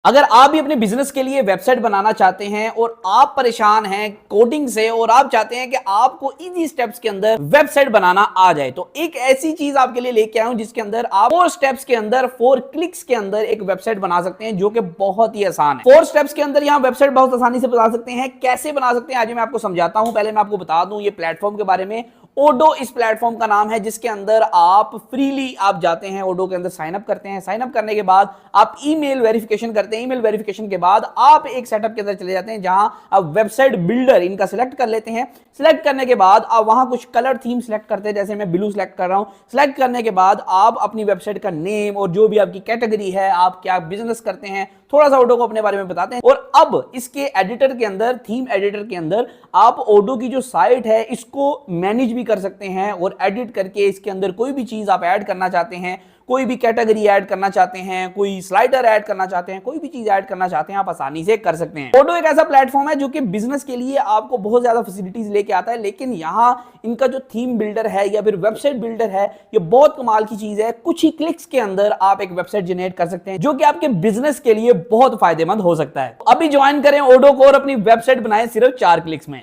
अगर आप भी अपने बिजनेस के लिए वेबसाइट बनाना चाहते हैं और आप परेशान हैं कोडिंग से और आप चाहते हैं कि आपको इजी स्टेप्स के अंदर वेबसाइट बनाना आ जाए, तो एक ऐसी चीज आपके लिए लेके आया हूं जिसके अंदर आप 4 स्टेप्स के अंदर 4 क्लिक्स के अंदर एक वेबसाइट बना सकते हैं, जो कि बहुत ही आसान है। 4 स्टेप्स के अंदर यहां वेबसाइट बहुत आसानी से बना सकते हैं। कैसे बना सकते हैं आज मैं आपको समझाता हूं। पहले मैं आपको बता दूं ये प्लेटफॉर्म के बारे में। ओडो इस प्लेटफॉर्म का नाम है, जिसके अंदर आप फ्रीली आप जाते हैं, ओडो के अंदर साइन अप करते हैं। साइन अप करने के बाद आप ईमेल वेरिफिकेशन करते हैं। ईमेल वेरिफिकेशन के बाद आप एक सेटअप के अंदर चले जाते हैं, जहां आप वेबसाइट बिल्डर इनका सिलेक्ट कर लेते हैं। सिलेक्ट करने के बाद आप वहां कुछ कलर थीम सिलेक्ट करते हैं, जैसे मैं ब्लू सिलेक्ट कर रहा हूं। सिलेक्ट करने के बाद आप अपनी वेबसाइट का नेम और जो भी आपकी कैटेगरी है, आप क्या बिजनेस करते हैं, थोड़ा सा ओडो को अपने बारे में बताते हैं। और अब इसके एडिटर के अंदर, थीम एडिटर के अंदर आप ओडो की जो साइट है इसको मैनेज भी कर सकते हैं और एडिट करके इसके अंदर कोई भी चीज आप ऐड करना चाहते हैं, कोई भी कैटेगरी ऐड करना चाहते हैं, कोई स्लाइडर ऐड करना चाहते हैं, कोई भी चीज ऐड करना चाहते हैं, आप आसानी से कर सकते हैं। ओडो एक ऐसा प्लेटफॉर्म है जो कि बिजनेस के लिए आपको बहुत ज्यादा फैसिलिटीज लेके आता है, लेकिन यहां इनका जो थीम बिल्डर है या फिर वेबसाइट बिल्डर है, ये बहुत कमाल की चीज है। कुछ ही क्लिक्स के अंदर आप एक वेबसाइट जनरेट कर सकते हैं, जो कि आपके बिजनेस के लिए बहुत फायदेमंद हो सकता है। अभी ज्वाइन करें ओडो को और अपनी वेबसाइट बनाएं सिर्फ 4 क्लिक्स में।